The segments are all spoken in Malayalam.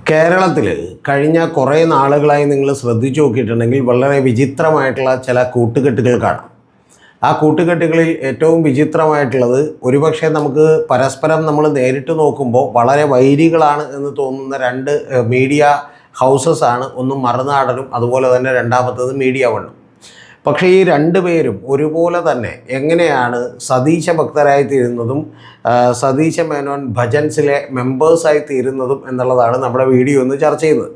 കേരളത്തിൽ കഴിഞ്ഞ കുറേ നാളുകളായി നിങ്ങൾ ശ്രദ്ധിച്ചു നോക്കിയിട്ടുണ്ടെങ്കിൽ വളരെ വിചിത്രമായിട്ടുള്ള ചില കൂട്ടുകെട്ടുകൾ കാണാം. ആ കൂട്ടുകെട്ടുകളിൽ ഏറ്റവും വിചിത്രമായിട്ടുള്ളത് ഒരുപക്ഷെ നമുക്ക് പരസ്പരം നമ്മൾ നേരിട്ട് നോക്കുമ്പോൾ വളരെ വൈരികളാണ് എന്ന് തോന്നുന്ന രണ്ട് മീഡിയ ഹൗസസ് ആണ്. ഒന്ന് മറുനാടനും അതുപോലെ തന്നെ രണ്ടാമത്തത് മീഡിയ വണ്ണും. പക്ഷേ ഈ രണ്ടുപേരും ഒരുപോലെ തന്നെ എങ്ങനെയാണ് സതീശ ഭക്തരായി തീരുന്നതും സതീശ മേനോൻ ഭജൻസിലെ മെമ്പേഴ്സായി തീരുന്നതും എന്നുള്ളതാണ് നമ്മുടെ വീഡിയോ ഒന്ന് ചർച്ച ചെയ്യുന്നത്.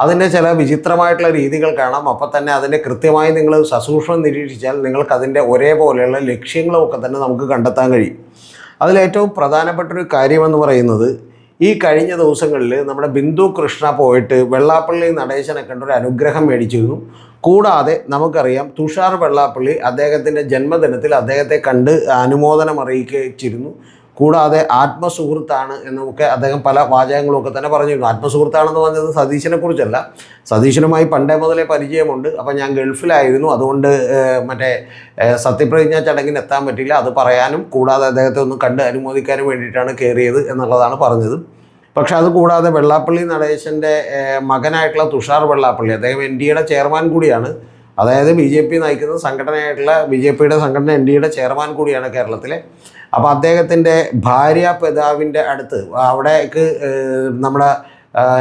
അതിൻ്റെ ചില വിചിത്രമായിട്ടുള്ള രീതികൾ കാണാം. അപ്പം തന്നെ അതിൻ്റെ കൃത്യമായി നിങ്ങൾ സസൂക്ഷ്മം നിരീക്ഷിച്ചാൽ നിങ്ങൾക്കതിൻ്റെ ഒരേപോലെയുള്ള ലക്ഷ്യങ്ങളുമൊക്കെ തന്നെ നമുക്ക് കണ്ടെത്താൻ കഴിയും. അതിലേറ്റവും പ്രധാനപ്പെട്ടൊരു കാര്യമെന്ന് പറയുന്നത്, ഈ കഴിഞ്ഞ ദിവസങ്ങളിൽ നമ്മുടെ ബിന്ദു കൃഷ്ണ പോയിട്ട് വെള്ളാപ്പള്ളി നടേശനെ കണ്ടൊരു അനുഗ്രഹം മേടിച്ചിരുന്നു. കൂടാതെ നമുക്കറിയാം തുഷാർ വെള്ളാപ്പള്ളി അദ്ദേഹത്തിൻ്റെ ജന്മദിനത്തിൽ അദ്ദേഹത്തെ കണ്ട് അനുമോദനം അറിയിച്ചിരുന്നു. കൂടാതെ ആത്മസുഹൃത്താണ് എന്നൊക്കെ അദ്ദേഹം പല വാചകങ്ങളുമൊക്കെ തന്നെ പറഞ്ഞിരുന്നു. ആത്മസുഹൃത്താണെന്ന് പറഞ്ഞത് സതീശനെ കുറിച്ചല്ല, സതീശനുമായി പണ്ടേ മുതലേ പരിചയമുണ്ട്. അപ്പം ഞാൻ ഗൾഫിലായിരുന്നു, അതുകൊണ്ട് സത്യപ്രതിജ്ഞാ ചടങ്ങിന് എത്താൻ പറ്റില്ല, അത് പറയാനും കൂടാതെ അദ്ദേഹത്തെ ഒന്ന് കണ്ട് അനുമോദിക്കാനും വേണ്ടിയിട്ടാണ് കയറിയത് എന്നുള്ളതാണ് പറഞ്ഞത്. പക്ഷെ അതുകൂടാതെ വെള്ളാപ്പള്ളി നടേശൻ്റെ മകനായിട്ടുള്ള തുഷാർ വെള്ളാപ്പള്ളി, അദ്ദേഹം NDAയുടെ ചെയർമാൻ കൂടിയാണ്. അതായത് BJP നയിക്കുന്ന സംഘടനയായിട്ടുള്ള BJPയുടെ സംഘടന NDAയുടെ ചെയർമാൻ കൂടിയാണ് കേരളത്തിലെ. അപ്പോൾ അദ്ദേഹത്തിൻ്റെ ഭാര്യ പിതാവിൻ്റെ അടുത്ത് അവിടേക്ക് നമ്മുടെ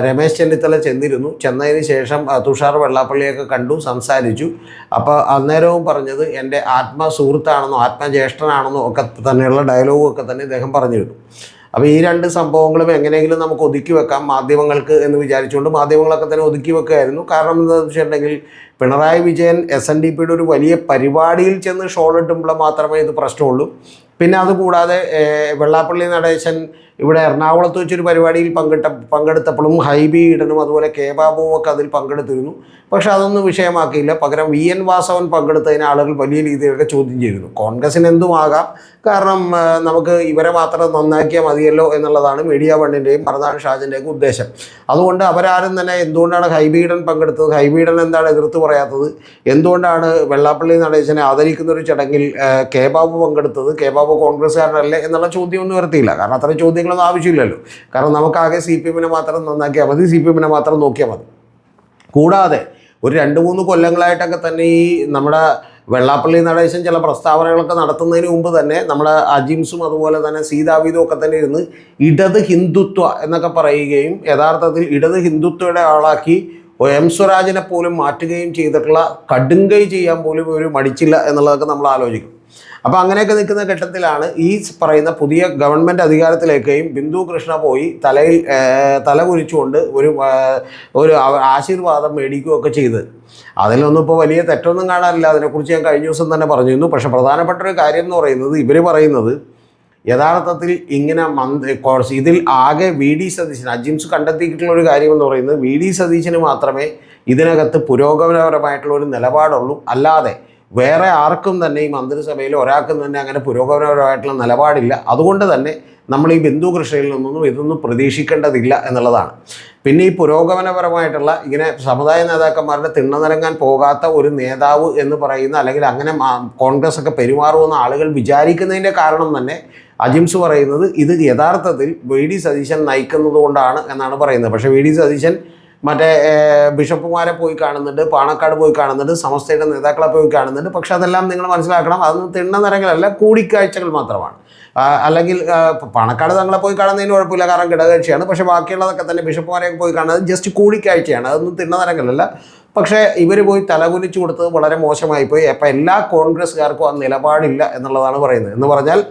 രമേശ് ചെന്നിത്തല ചെന്നിരുന്നു. ചെന്നതിന് ശേഷം തുഷാർ വെള്ളാപ്പള്ളിയൊക്കെ കണ്ടു, സംസാരിച്ചു. അപ്പോൾ അന്നേരവും പറഞ്ഞത് എൻ്റെ ആത്മസുഹൃത്താണെന്നോ ആത്മജ്യേഷ്ഠനാണെന്നോ ഒക്കെ തന്നെയുള്ള ഡയലോഗും ഒക്കെ തന്നെ ഇദ്ദേഹം പറഞ്ഞിരുന്നു. അപ്പോൾ ഈ രണ്ട് സംഭവങ്ങളും എങ്ങനെയെങ്കിലും നമുക്ക് ഒതുക്കി വെക്കാം മാധ്യമങ്ങൾക്ക് എന്ന് വിചാരിച്ചുകൊണ്ട് മാധ്യമങ്ങളൊക്കെ തന്നെ ഒതുക്കി വെക്കുകയായിരുന്നു. കാരണം എന്താണെന്ന് വെച്ചിട്ടുണ്ടെങ്കിൽ പിണറായി വിജയൻ SNDPയുടെ ഒരു വലിയ പരിപാടിയിൽ ചെന്ന് ഷോൾ ഇട്ടുമ്പോൾ മാത്രമേ ഇത് പ്രശ്നമുള്ളൂ. പിന്നെ അതുകൂടാതെ വെള്ളാപ്പള്ളി നടേശൻ ഇവിടെ എറണാകുളത്ത് വെച്ചൊരു പരിപാടിയിൽ പങ്കെടുത്തപ്പോഴും ഹൈബി ഈഡനും അതുപോലെ കെ ബാബുവും ഒക്കെ അതിൽ പങ്കെടുത്തിരുന്നു. പക്ഷെ അതൊന്നും വിഷയമാക്കിയില്ല. പകരം VN വാസവൻ പങ്കെടുത്തതിന് ആളുകൾ വലിയ രീതിയിലൊക്കെ ചോദ്യം ചെയ്തിരുന്നു. കോൺഗ്രസിന് എന്തുമാകാം, കാരണം നമുക്ക് ഇവരെ മാത്രം നന്നാക്കിയാൽ മതിയല്ലോ എന്നുള്ളതാണ് മീഡിയ വണ്ണിൻ്റെയും മറുനാടൻ ഷാജിൻ്റെയൊക്കെ ഉദ്ദേശം. അതുകൊണ്ട് അവരാരും തന്നെ എന്തുകൊണ്ടാണ് ഹൈബി ഈഡൻ പങ്കെടുത്തത്, ഹൈബി ഈഡൻ എന്താണ് എതിർത്ത് പറയാത്തത്, എന്തുകൊണ്ടാണ് വെള്ളാപ്പള്ളി നടേശനെ ആദരിക്കുന്ന ഒരു ചടങ്ങിൽ കെ ബാബു പങ്കെടുത്തത്, കെ ബാബു കോൺഗ്രസ്സുകാരനല്ലേ എന്നുള്ള ചോദ്യമൊന്നും ഉയർത്തിയില്ല. കാരണം അത്തരം ചോദ്യങ്ങളൊന്നും ആവശ്യമില്ലല്ലോ. കാരണം നമുക്കാകെ CPM മാത്രം നന്നാക്കിയാൽ മതി, CPM മാത്രം നോക്കിയാൽ മതി. കൂടാതെ ഒരു 2-3 കൊല്ലങ്ങളായിട്ടൊക്കെ തന്നെ ഈ നമ്മുടെ വെള്ളാപ്പള്ളി നടേശൻ ചില പ്രസ്താവനകളൊക്കെ നടത്തുന്നതിന് മുമ്പ് തന്നെ നമ്മുടെ അജിംസും അതുപോലെ തന്നെ സീതാവീതും ഒക്കെ തന്നെ ഇരുന്ന് ഇടത് ഹിന്ദുത്വ എന്നൊക്കെ പറയുകയും യഥാർത്ഥത്തിൽ ഇടത് ഹിന്ദുത്വയുടെ ആളാക്കി M സ്വരാജിനെ പോലും മാറ്റുകയും ചെയ്തിട്ടുള്ള കടുങ്കൈ ചെയ്യാൻ പോലും ഒരു മടിച്ചില്ല എന്നുള്ളതൊക്കെ നമ്മൾ ആലോചിക്കും. അപ്പോൾ അങ്ങനെയൊക്കെ നിൽക്കുന്ന ഘട്ടത്തിലാണ് ഈ പറയുന്ന പുതിയ ഗവൺമെൻറ് അധികാരത്തിലേക്കും ബിന്ദു കൃഷ്ണ പോയി തല കുരിച്ചുകൊണ്ട് ഒരു ആശീർവാദം മേടിക്കുകയൊക്കെ ചെയ്തത്. അതിലൊന്നും ഇപ്പോൾ വലിയ തെറ്റൊന്നും കാണാനില്ല. അതിനെക്കുറിച്ച് ഞാൻ കഴിഞ്ഞ ദിവസം തന്നെ പറഞ്ഞിരുന്നു. പക്ഷേ പ്രധാനപ്പെട്ട ഒരു കാര്യം എന്ന് പറയുന്നത്, ഇവർ പറയുന്നത് യഥാർത്ഥത്തിൽ ഇങ്ങനെ ഇതിൽ ആകെ VD സതീശൻ, അജിംസ് കണ്ടെത്തിയിട്ടുള്ള ഒരു കാര്യം എന്ന് പറയുന്നത് VD സതീശന് മാത്രമേ ഇതിനകത്ത് പുരോഗമനപരമായിട്ടുള്ള ഒരു നിലപാടുള്ളൂ. അല്ലാതെ വേറെ ആർക്കും തന്നെ ഈ മന്ത്രിസഭയിൽ ഒരാൾക്കും തന്നെ അങ്ങനെ പുരോഗമനപരമായിട്ടുള്ള നിലപാടില്ല. അതുകൊണ്ട് തന്നെ നമ്മൾ ഈ ബിന്ദു കൃഷ്ണയിൽ നിന്നൊന്നും ഇതൊന്നും പ്രതീക്ഷിക്കേണ്ടതില്ല എന്നുള്ളതാണ്. പിന്നെ ഈ പുരോഗമനപരമായിട്ടുള്ള ഇങ്ങനെ സമുദായ നേതാക്കന്മാരുടെ തിണ്ണനിറങ്ങാൻ പോകാത്ത ഒരു നേതാവ് എന്ന് പറയുന്ന, അല്ലെങ്കിൽ അങ്ങനെ കോൺഗ്രസ് ഒക്കെ പെരുമാറുമെന്ന് ആളുകൾ വിചാരിക്കുന്നതിൻ്റെ കാരണം തന്നെ അജിംസ് പറയുന്നത് ഇത് യഥാർത്ഥത്തിൽ VD സതീശൻ നയിക്കുന്നത് കൊണ്ടാണ് എന്നാണ് പറയുന്നത്. പക്ഷേ VD സതീശൻ മറ്റേ ബിഷപ്പുമാരെ പോയി കാണുന്നുണ്ട്, പാണക്കാട് പോയി കാണുന്നുണ്ട്, സമസ്തയുടെ നേതാക്കളെ പോയി കാണുന്നുണ്ട്. പക്ഷെ അതെല്ലാം നിങ്ങൾ മനസ്സിലാക്കണം, അതൊന്നും തിണ്ണനിറങ്ങലല്ല, കൂടിക്കാഴ്ചകൾ മാത്രമാണ്. അല്ലെങ്കിൽ പാണക്കാട് തങ്ങളെ പോയി കാണുന്നതിന് കുഴപ്പമില്ല, കാരണം ഘടകകക്ഷിയാണ്. പക്ഷേ ബാക്കിയുള്ളതൊക്കെ തന്നെ ബിഷപ്പുമാരെയൊക്കെ പോയി കാണുന്നത് ജസ്റ്റ് കൂടിക്കാഴ്ചയാണ്, അതൊന്നും തിണ്ണനിറങ്ങലല്ല. പക്ഷേ ഇവർ പോയി തലകുനിച്ചു കൊടുത്തത് വളരെ മോശമായിപ്പോയി. അപ്പം എല്ലാ കോൺഗ്രസ്സുകാർക്കും ആ നിലപാടില്ല എന്നുള്ളതാണ് പറയുന്നത്. എന്ന് പറഞ്ഞാൽ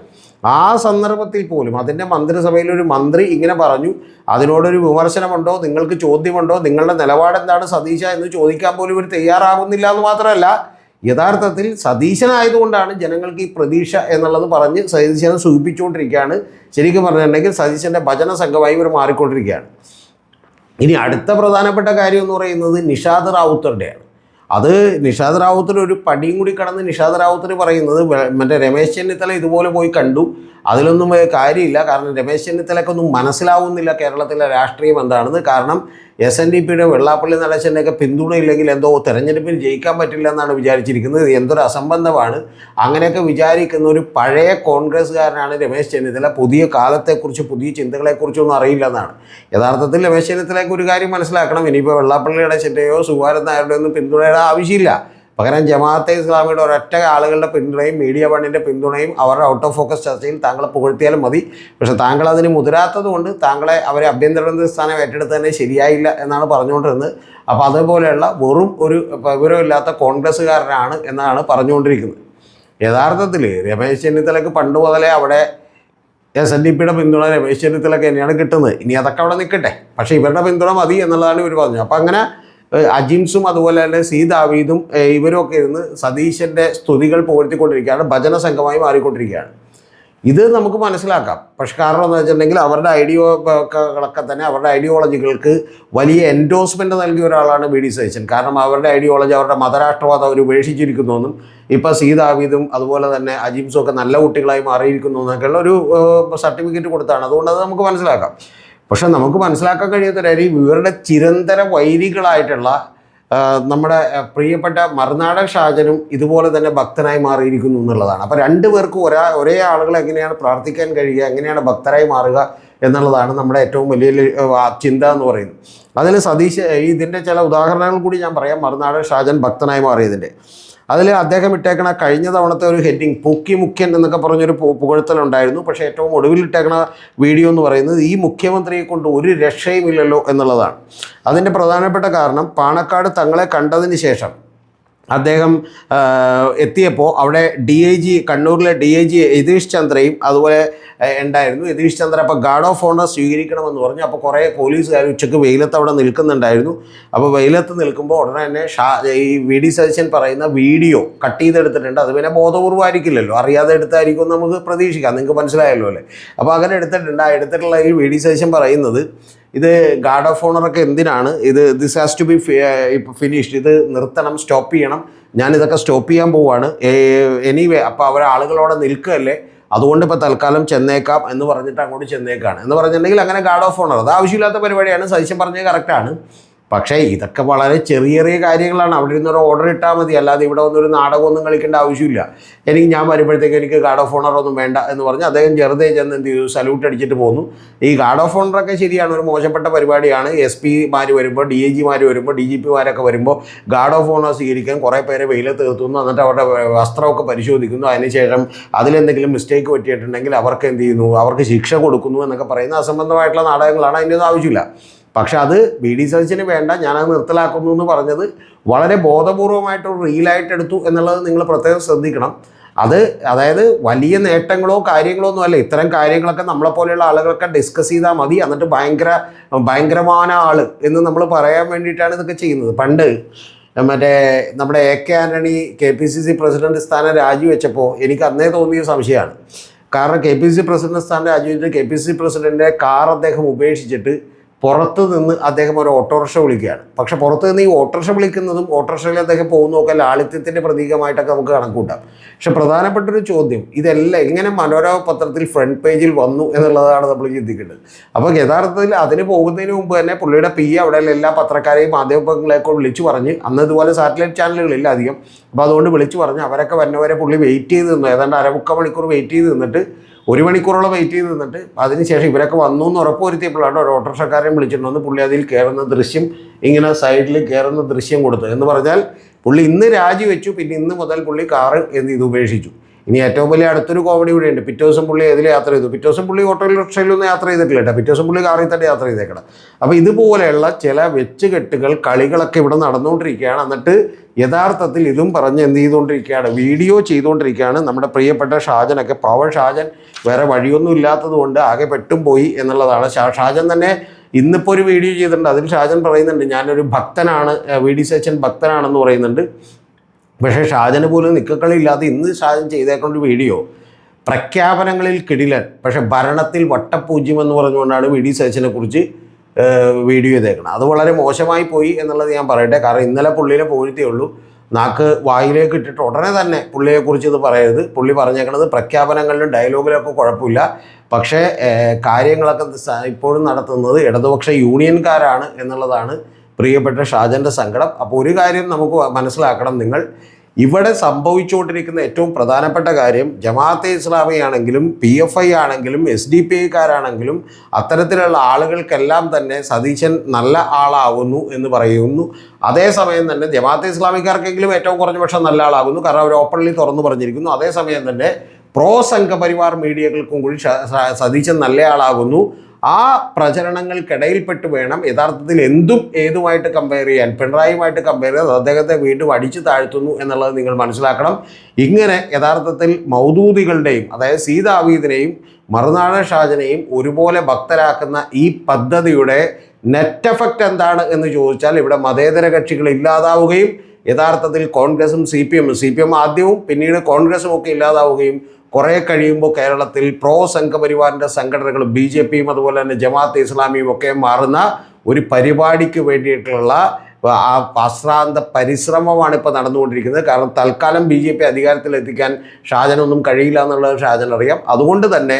ആ സന്ദർഭത്തിൽ പോലും അതിൻ്റെ മന്ത്രിസഭയിലൊരു മന്ത്രി ഇങ്ങനെ പറഞ്ഞു, അതിനോടൊരു വിമർശനമുണ്ടോ, നിങ്ങൾക്ക് ചോദ്യമുണ്ടോ, നിങ്ങളുടെ നിലപാടെന്താണ് സതീശ എന്ന് ചോദിക്കാൻ പോലും ഇവർ തയ്യാറാകുന്നില്ല എന്ന് മാത്രമല്ല, യഥാർത്ഥത്തിൽ സതീശനായതുകൊണ്ടാണ് ജനങ്ങൾക്ക് ഈ പ്രതീക്ഷ എന്നുള്ളത് പറഞ്ഞ് സതീശനെ സൂചിപ്പിച്ചുകൊണ്ടിരിക്കുകയാണ്. ശരിക്കും പറഞ്ഞിട്ടുണ്ടെങ്കിൽ സതീശൻ്റെ ഭജന സംഘമായി ഇവർ മാറിക്കൊണ്ടിരിക്കുകയാണ്. ഇനി അടുത്ത പ്രധാനപ്പെട്ട കാര്യം എന്ന് പറയുന്നത് നിഷാദ് റാവുത്തറുടെയാണ്. അത് നിഷാദ് റാവുത്തർ ഒരു പടിയും കൂടി കടന്ന് നിഷാദ് റാവുത്തർ പറയുന്നത് മറ്റേ രമേശ് ചെന്നിത്തല ഇതുപോലെ പോയി കണ്ടു, അതിലൊന്നും കാര്യമില്ല. കാരണം രമേശ് ചെന്നിത്തലക്കൊന്നും മനസ്സിലാവുന്നില്ല കേരളത്തിലെ രാഷ്ട്രീയം എന്താണെന്ന്. കാരണം SNDPയുടെ വെള്ളാപ്പള്ളി നടേശൻ്റെയൊക്കെ പിന്തുണയില്ലെങ്കിൽ എന്തോ തെരഞ്ഞെടുപ്പിൽ ജയിക്കാൻ പറ്റില്ല എന്നാണ് വിചാരിച്ചിരിക്കുന്നത്. എന്തൊരു അസംബന്ധമാണ്. അങ്ങനെയൊക്കെ വിചാരിക്കുന്ന ഒരു പഴയ കോൺഗ്രസ്സുകാരനാണ് രമേശ് ചെന്നിത്തല. പുതിയ കാലത്തെക്കുറിച്ച് പുതിയ ചിന്തകളെക്കുറിച്ചൊന്നും അറിയില്ല എന്നാണ്. യഥാർത്ഥത്തിൽ രമേശ് ചെന്നിത്തലയ്ക്ക് ഒരു കാര്യം മനസ്സിലാക്കണം, ഇനിയിപ്പോൾ വെള്ളാപ്പള്ളി നടേശൻ്റെയോ സുകുമാരൻ നായരുടെയോ ഒന്നും പിന്തുണയുടെ ആവശ്യമില്ല. പകരം ജമാഅത്തെ ഇസ്ലാമിയുടെ ഒരൊറ്റ ആളുകളുടെ പിന്തുണയും മീഡിയ വണ്ണിൻ്റെ പിന്തുണയും അവരുടെ ഔട്ട് ഓഫ് ഫോക്കസ് ചർച്ചയിൽ താങ്കളെ പുകഴ്ത്തിയാലും മതി. പക്ഷേ താങ്കൾ അതിന് മുതിരാത്തത് കൊണ്ട് താങ്കളെ അവരെ ആഭ്യന്തരമന്ത്രി സ്ഥാനം ഏറ്റെടുത്ത് തന്നെ ശരിയായില്ല എന്നാണ് പറഞ്ഞുകൊണ്ടിരുന്നത്. അപ്പോൾ അതേപോലെയുള്ള വെറും ഒരു വിവരമില്ലാത്ത കോൺഗ്രസ്സുകാരനാണ് എന്നാണ് പറഞ്ഞുകൊണ്ടിരിക്കുന്നത്. യഥാർത്ഥത്തിൽ രമേശ് ചെന്നിത്തലയ്ക്ക് പണ്ട് മുതലേ അവിടെ SNDPയുടെ പിന്തുണ രമേശ് ചെന്നിത്തലയ്ക്ക് തന്നെയാണ് കിട്ടുന്നത്. ഇനി അതൊക്കെ അവിടെ നിൽക്കട്ടെ, പക്ഷേ ഇവരുടെ പിന്തുണ മതി എന്നുള്ളതാണ് ഇവർ പറഞ്ഞത്. അപ്പോൾ അങ്ങനെ അജിംസും അതുപോലെ തന്നെ സി ദാവീദും ഇവരൊക്കെ ഇരുന്ന് സതീശൻ്റെ സ്തുതികൾ പുകഴ്ത്തിക്കൊണ്ടിരിക്കുകയാണ്, ഭജന സംഘമായി മാറിക്കൊണ്ടിരിക്കുകയാണ്. ഇത് നമുക്ക് മനസ്സിലാക്കാം. പക്ഷെ കാരണം എന്ന് വെച്ചിട്ടുണ്ടെങ്കിൽ അവരുടെ ഐഡിയോകളൊക്കെ തന്നെ അവരുടെ ഐഡിയോളജികൾക്ക് വലിയ എൻഡോഴ്സ്മെൻറ്റ് നൽകിയ ഒരാളാണ് VD സതീശൻ. കാരണം അവരുടെ ഐഡിയോളജി അവരുടെ മതരാഷ്ട്രവാദം അവർ ഉപേക്ഷിച്ചിരിക്കുന്നുവെന്നും ഇപ്പോൾ സി ദാവീദും അതുപോലെ തന്നെ അജിംസും ഒക്കെ നല്ല കുട്ടികളായി മാറിയിരിക്കുന്നു എന്നൊക്കെയുള്ള ഒരു സർട്ടിഫിക്കറ്റ് കൊടുത്താണ്. അതുകൊണ്ട് അത് നമുക്ക് മനസ്സിലാക്കാം. പക്ഷെ നമുക്ക് മനസ്സിലാക്കാൻ കഴിയാത്ത കാര്യം ഇവരുടെ ചിരന്തര വൈരികളായിട്ടുള്ള നമ്മുടെ പ്രിയപ്പെട്ട മറുനാടൻ ഷാജനും ഇതുപോലെ തന്നെ ഭക്തനായി മാറിയിരിക്കുന്നു എന്നുള്ളതാണ്. അപ്പോൾ രണ്ടുപേർക്കും ഒരേ ആളുകൾ എങ്ങനെയാണ് പ്രാർത്ഥിക്കാൻ കഴിയുക, എങ്ങനെയാണ് ഭക്തരായി മാറുക എന്നുള്ളതാണ് നമ്മുടെ ഏറ്റവും വലിയ ചിന്ത എന്ന് പറയുന്നത്. അതിൽ സതീശ് ഇതിൻ്റെ ചില ഉദാഹരണങ്ങൾ കൂടി ഞാൻ പറയാം. മറുനാടൻ ഷാജൻ ഭക്തനായി മാറിയതിൻ്റെ അതിൽ അദ്ദേഹം ഇട്ടേക്കണ കഴിഞ്ഞ തവണത്തെ ഒരു ഹെഡിങ് പൂക്കി മുഖ്യൻ എന്നൊക്കെ പറഞ്ഞൊരു പുകഴ്ത്തലുണ്ടായിരുന്നു. പക്ഷേ ഏറ്റവും ഒടുവിൽ ഇട്ടേക്കണ വീഡിയോ എന്ന് പറയുന്നത് ഈ മുഖ്യമന്ത്രിയെ കൊണ്ട് ഒരു രക്ഷയുമില്ലല്ലോ എന്നുള്ളതാണ്. അതിൻ്റെ പ്രധാനപ്പെട്ട കാരണം പാണക്കാട് തങ്ങളെ കണ്ടതിന് ശേഷം അദ്ദേഹം എത്തിയപ്പോൾ അവിടെ DIG കണ്ണൂരിലെ DIG യതീഷ് ചന്ദ്രയും അതുപോലെ ഉണ്ടായിരുന്നു. യതീഷ് ചന്ദ്ര അപ്പോൾ ഗാർഡ് ഓഫ് ഓണർ സ്വീകരിക്കണമെന്ന് പറഞ്ഞു. അപ്പോൾ കുറേ പോലീസുകാർ ഉച്ചയ്ക്ക് വെയിലത്ത് അവിടെ നിൽക്കുന്നുണ്ടായിരുന്നു. അപ്പോൾ വെയിലത്ത് നിൽക്കുമ്പോൾ ഉടനെ തന്നെ ഈ VD സതീശൻ പറയുന്ന വീഡിയോ കട്ട് ചെയ്തെടുത്തിട്ടുണ്ട്. അത് പിന്നെ ബോധപൂർവ്വമായിരിക്കില്ലല്ലോ, അറിയാതെ എടുത്തായിരിക്കും നമുക്ക് പ്രതീക്ഷിക്കാം. നിങ്ങൾക്ക് മനസ്സിലായല്ലോ അല്ലേ? അപ്പോൾ അങ്ങനെ എടുത്തിട്ടുണ്ട്. ആ എടുത്തിട്ടുള്ള ഈ VD സതീശൻ പറയുന്നത് ഇത് ഗാർഡ് ഓഫ് ഓണറൊക്കെ എന്തിനാണ്, this has to be finished, ഇത് നിർത്തണം, സ്റ്റോപ്പ് ചെയ്യണം, ഞാനിതൊക്കെ സ്റ്റോപ്പ് ചെയ്യാൻ പോവുകയാണ് എനിവേ. അപ്പോൾ അവർ ആളുകളോടെ നിൽക്കുകയല്ലേ, അതുകൊണ്ട് ഇപ്പോൾ തൽക്കാലം ചെന്നേക്കാം എന്ന് പറഞ്ഞിട്ട് അങ്ങോട്ട് ചെന്നേക്കാണ് എന്ന് പറഞ്ഞിട്ടുണ്ടെങ്കിൽ അങ്ങനെ ഗാർഡ് ഓഫ് ഓണർ അത് ആവശ്യമില്ലാത്ത പരിപാടിയാണ്. സതീശൻ പറഞ്ഞത് കറക്റ്റാണ്. പക്ഷേ ഇതൊക്കെ വളരെ ചെറിയ ചെറിയ കാര്യങ്ങളാണ്. അവിടെ ഇരുന്നൊരു ഓർഡർ ഇട്ടാൽ മതി, അല്ലാതെ ഇവിടെ ഒന്നൊരു നാടകമൊന്നും കളിക്കേണ്ട ആവശ്യമില്ല. ഞാൻ വരുമ്പോഴത്തേക്ക് എനിക്ക് ഗാർഡ് ഓഫ് ഓണർ ഒന്നും വേണ്ട എന്ന് പറഞ്ഞ് അദ്ദേഹം ചെറുതേ ചെന്ന് എന്ത് ചെയ്തു, സല്യൂട്ട് അടിച്ചിട്ട് പോന്നു. ഈ ഗാർഡ് ഓഫ് ഓണറൊക്കെ ശരിയാണ്, ഒരു മോശപ്പെട്ട പരിപാടിയാണ്. SP മാർ വരുമ്പോൾ DIGമാർ വരുമ്പോൾ DGPമാരൊക്കെ വരുമ്പോൾ ഗാർഡ് ഓഫ് ഓണർ സ്വീകരിക്കാൻ കുറേ പേരെ വെയിലത്ത് നിർത്തുന്നു, എന്നിട്ട് അവരുടെ വസ്ത്രമൊക്കെ പരിശോധിക്കുന്നു. അതിനുശേഷം അതിലെന്തെങ്കിലും മിസ്റ്റേക്ക് പറ്റിയിട്ടുണ്ടെങ്കിൽ അവർക്ക് എന്ത് ചെയ്യുന്നു, അവർക്ക് ശിക്ഷ കൊടുക്കുന്നു എന്നൊക്കെ പറയുന്ന അസംബന്ധമായിട്ടുള്ള നാടകങ്ങളാണ്. അതിൻ്റെ ഒന്നും ആവശ്യമില്ല. പക്ഷെ അത് VD സതീശന് വേണ്ട, ഞാനത് നിർത്തലാക്കുന്നു എന്ന് പറഞ്ഞത് വളരെ ബോധപൂർവമായിട്ടൊരു റീലായിട്ട് എടുത്തു എന്നുള്ളത് നിങ്ങൾ പ്രത്യേകം ശ്രദ്ധിക്കണം. അതായത് വലിയ നേട്ടങ്ങളോ കാര്യങ്ങളോ ഒന്നും അല്ല. ഇത്തരം കാര്യങ്ങളൊക്കെ നമ്മളെപ്പോലെയുള്ള ആളുകളൊക്കെ ഡിസ്കസ് ചെയ്താൽ മതി. എന്നിട്ട് ഭയങ്കരமான ആൾ എന്ന് നമ്മൾ പറയാൻ വേണ്ടിയിട്ടാണ് ഇതൊക്കെ ചെയ്യുന്നത്. പണ്ട് മറ്റേ നമ്മുടെ AK ആൻ്റണി KPCC പ്രസിഡന്റ് സ്ഥാനം രാജിവെച്ചപ്പോൾ എനിക്ക് അന്നേ തോന്നിയ സംശയമാണ്. കാരണം KPCC പ്രസിഡന്റ് സ്ഥാനം രാജിവെച്ചിട്ട് KPCC പ്രസിഡന്റിൻ്റെ കാർ അദ്ദേഹം ഉപേക്ഷിച്ചിട്ട് പുറത്ത് നിന്ന് അദ്ദേഹം ഒരു ഓട്ടോറിക്ഷ വിളിക്കുകയാണ്. പക്ഷെ പുറത്ത് നിന്ന് ഈ ഓട്ടോറിക്ഷ വിളിക്കുന്നതും ഓട്ടോറിക്ഷയിൽ അദ്ദേഹം പോകുന്നതൊക്കെ ലാളിത്യത്തിൻ്റെ പ്രതീകമായിട്ടൊക്കെ നമുക്ക് കണക്കൂട്ടാം. പക്ഷെ പ്രധാനപ്പെട്ടൊരു ചോദ്യം, ഇതെല്ലാം എങ്ങനെ മനോരമ പത്രത്തിൽ ഫ്രണ്ട് പേജിൽ വന്നു എന്നുള്ളതാണ് നമ്മൾ ചിന്തിക്കേണ്ടത്. അപ്പോൾ യഥാർത്ഥത്തിൽ അതിന് പോകുന്നതിന് മുമ്പ് തന്നെ പുള്ളിയുടെ PA അവിടെയുള്ള എല്ലാ പത്രക്കാരെയും മാധ്യമങ്ങളെയൊക്കെ വിളിച്ചു പറഞ്ഞ്, അന്ന് ഇതുപോലെ സാറ്റലൈറ്റ് ചാനലുകളില്ല അധികം, അപ്പോൾ അതുകൊണ്ട് വിളിച്ചു പറഞ്ഞ് അവരൊക്കെ വന്നവരെ പുള്ളി വെയിറ്റ് ചെയ്ത് നിന്നു. ഏതാണ്ട് 1/4 മണിക്കൂർ വെയിറ്റ് ചെയ്ത് നിന്നിട്ട് 1 മണിക്കൂറോളം വെയിറ്റ് ചെയ്ത് നിന്നിട്ട് അതിനുശേഷം ഇവരൊക്കെ വന്നു എന്ന് ഉറപ്പുവരുത്തിയപ്പോഴാണ് ഒരു ഓട്ടോറിക്ഷക്കാരൻ വിളിച്ചിട്ടുണ്ടെന്ന് പുള്ളി അതിൽ കയറുന്ന ദൃശ്യം, ഇങ്ങനെ സൈഡിൽ കയറുന്ന ദൃശ്യം കൊടുത്തത്. എന്ന് പറഞ്ഞാൽ പുള്ളി ഇന്ന് രാജിവെച്ചു, പിന്നെ ഇന്ന് മുതൽ പുള്ളി കാറ് ഇത് ഉപേക്ഷിച്ചു. ഇനി ഏറ്റവും വലിയ അടുത്തൊരു കോമഡി ഇവിടെ ഉണ്ട്. പിറ്റേ ദിവസം പുള്ളി ഏതിൽ യാത്ര ചെയ്തു? പിറ്റേ ദിവസം പുള്ളി ഓട്ടോറിക്ഷയിലൊന്നും യാത്ര ചെയ്തിട്ടില്ല കേട്ടോ. പിറ്റേ ദിവസം പുള്ളി കാറിൽ തന്നെ യാത്ര ചെയ്തേക്കണം. അപ്പോൾ ഇതുപോലെയുള്ള ചില വെച്ചുകെട്ടുകൾ, കളികളൊക്കെ ഇവിടെ നടന്നുകൊണ്ടിരിക്കുകയാണ്. എന്നിട്ട് യഥാർത്ഥത്തിൽ ഇതും പറഞ്ഞ് എന്ത് ചെയ്തുകൊണ്ടിരിക്കുകയാണ്, വീഡിയോ ചെയ്തുകൊണ്ടിരിക്കുകയാണ് നമ്മുടെ പ്രിയപ്പെട്ട ഷാജനൊക്കെ. പാവം ഷാജൻ വേറെ വഴിയൊന്നും ഇല്ലാത്തത് കൊണ്ട് ആകെ പെട്ടും പോയി എന്നുള്ളതാണ്. ഷാജൻ തന്നെ ഇന്നിപ്പോൾ ഒരു വീഡിയോ ചെയ്തിട്ടുണ്ട്. അതിൽ ഷാജൻ പറയുന്നുണ്ട്, ഞാനൊരു ഭക്തനാണ്, VD സതീശൻ ഭക്തനാണെന്ന് പറയുന്നുണ്ട്. പക്ഷേ ഷാജന് പോലും നിക്കക്കളില്ലാതെ ഇന്ന് ഷാജൻ ചെയ്തേക്കൊണ്ടൊരു വീഡിയോ, പ്രഖ്യാപനങ്ങളിൽ കിടിലൻ പക്ഷേ ഭരണത്തിൽ വട്ടപൂജ്യം എന്ന് പറഞ്ഞുകൊണ്ടാണ് VD സതീശനെ കുറിച്ച് വീഡിയോ ചെയ്തേക്കണം. അത് വളരെ മോശമായി പോയി എന്നുള്ളത് ഞാൻ പറയട്ടെ. കാരണം ഇന്നലെ പുള്ളിനെ പോയിട്ടേ ഉള്ളൂ. നാക്ക് വായിലേക്ക് ഇട്ടിട്ട് ഉടനെ തന്നെ പുള്ളിയെക്കുറിച്ച് ഇത് പറയരുത്. പുള്ളി പറഞ്ഞേക്കണത് പ്രഖ്യാപനങ്ങളിലും ഡയലോഗിലൊക്കെ കുഴപ്പമില്ല, പക്ഷേ കാര്യങ്ങളൊക്കെ ഇപ്പോഴും നടത്തുന്നത് ഇടതുപക്ഷ യൂണിയൻകാരാണ് എന്നുള്ളതാണ് പ്രിയപ്പെട്ട ഷാജൻ്റെ സങ്കടം. അപ്പോൾ ഒരു കാര്യം നമുക്ക് മനസ്സിലാക്കണം, നിങ്ങൾ ഇവിടെ സംഭവിച്ചുകൊണ്ടിരിക്കുന്ന ഏറ്റവും പ്രധാനപ്പെട്ട കാര്യം ജമാഅത്തെ ഇസ്ലാമി ആണെങ്കിലും PFI ആണെങ്കിലും SDPI കാരാണെങ്കിലും അത്തരത്തിലുള്ള ആളുകൾക്കെല്ലാം തന്നെ സതീശൻ നല്ല ആളാകുന്നു എന്ന് പറയുന്നു. അതേസമയം തന്നെ ജമാഅത്തെ ഇസ്ലാമിക്കാർക്കെങ്കിലും ഏറ്റവും കുറഞ്ഞ പക്ഷം നല്ല ആളാകുന്നു, കാരണം അവർ ഓപ്പൺലി തുറന്നു പറഞ്ഞിരിക്കുന്നു. അതേസമയം തന്നെ പ്രോ സംഘപരിവാർ മീഡിയകൾക്കും കൂടി സതീശൻ നല്ലയാളാകുന്നു. ആ പ്രചരണങ്ങൾക്കിടയിൽപ്പെട്ട് വേണം യഥാർത്ഥത്തിൽ എന്തും ഏതുമായിട്ട് കമ്പയർ ചെയ്യാൻ. പിണറായിയുമായിട്ട് കമ്പയർ ചെയ്ത് അദ്ദേഹത്തെ വീണ്ടും അടിച്ചു താഴ്ത്തുന്നു എന്നുള്ളത് നിങ്ങൾ മനസ്സിലാക്കണം. ഇങ്ങനെ യഥാർത്ഥത്തിൽ മൗദൂദികളുടെയും അതായത് സീതാവീദിനെയും മറുനാടൻ ഷാജനെയും ഒരുപോലെ ഭക്തരാക്കുന്ന ഈ പദ്ധതിയുടെ നെറ്റ് എഫക്റ്റ് എന്താണ് എന്ന് ചോദിച്ചാൽ ഇവിടെ മതേതര കക്ഷികൾ ഇല്ലാതാവുകയും യഥാർത്ഥത്തിൽ കോൺഗ്രസും CPM ആദ്യവും പിന്നീട് കോൺഗ്രസും ഒക്കെ ഇല്ലാതാവുകയും കുറേ കഴിയുമ്പോൾ കേരളത്തിൽ പ്രോ സംഘപരിവാറിൻ്റെ സംഘടനകളും BJPയും അതുപോലെ തന്നെ ജമാഅത്തെ ഇസ്ലാമിയും ഒക്കെ മാറുന്ന ഒരു പരിപാടിക്ക് വേണ്ടിയിട്ടുള്ള അശ്രാന്ത പരിശ്രമമാണ് ഇപ്പോൾ നടന്നുകൊണ്ടിരിക്കുന്നത്. കാരണം തൽക്കാലം BJP അധികാരത്തിലെത്തിക്കാൻ ഷാജനൊന്നും കഴിയില്ല എന്നുള്ളത് ഷാജൻ അറിയാം. അതുകൊണ്ട് തന്നെ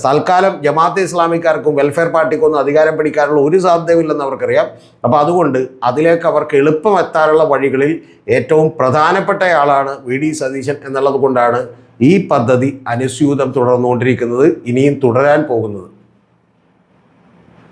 തൽക്കാലം ജമാഅത്തെ ഇസ്ലാമിക്കാർക്കും വെൽഫെയർ പാർട്ടിക്കൊന്നും അധികാരം പിടിക്കാനുള്ള ഒരു സാധ്യതയില്ലെന്ന് അവർക്കറിയാം. അപ്പോൾ അതുകൊണ്ട് അതിലേക്ക് അവർക്ക് എളുപ്പം എത്താനുള്ള വഴികളിൽ ഏറ്റവും പ്രധാനപ്പെട്ടയാളാണ് VD സതീശൻ എന്നുള്ളത് കൊണ്ടാണ് ഈ പദ്ധതി അനുസ്യൂതം തുടർന്നുകൊണ്ടിരിക്കുന്നത്, ഇനിയും തുടരാൻ പോകുന്നത്.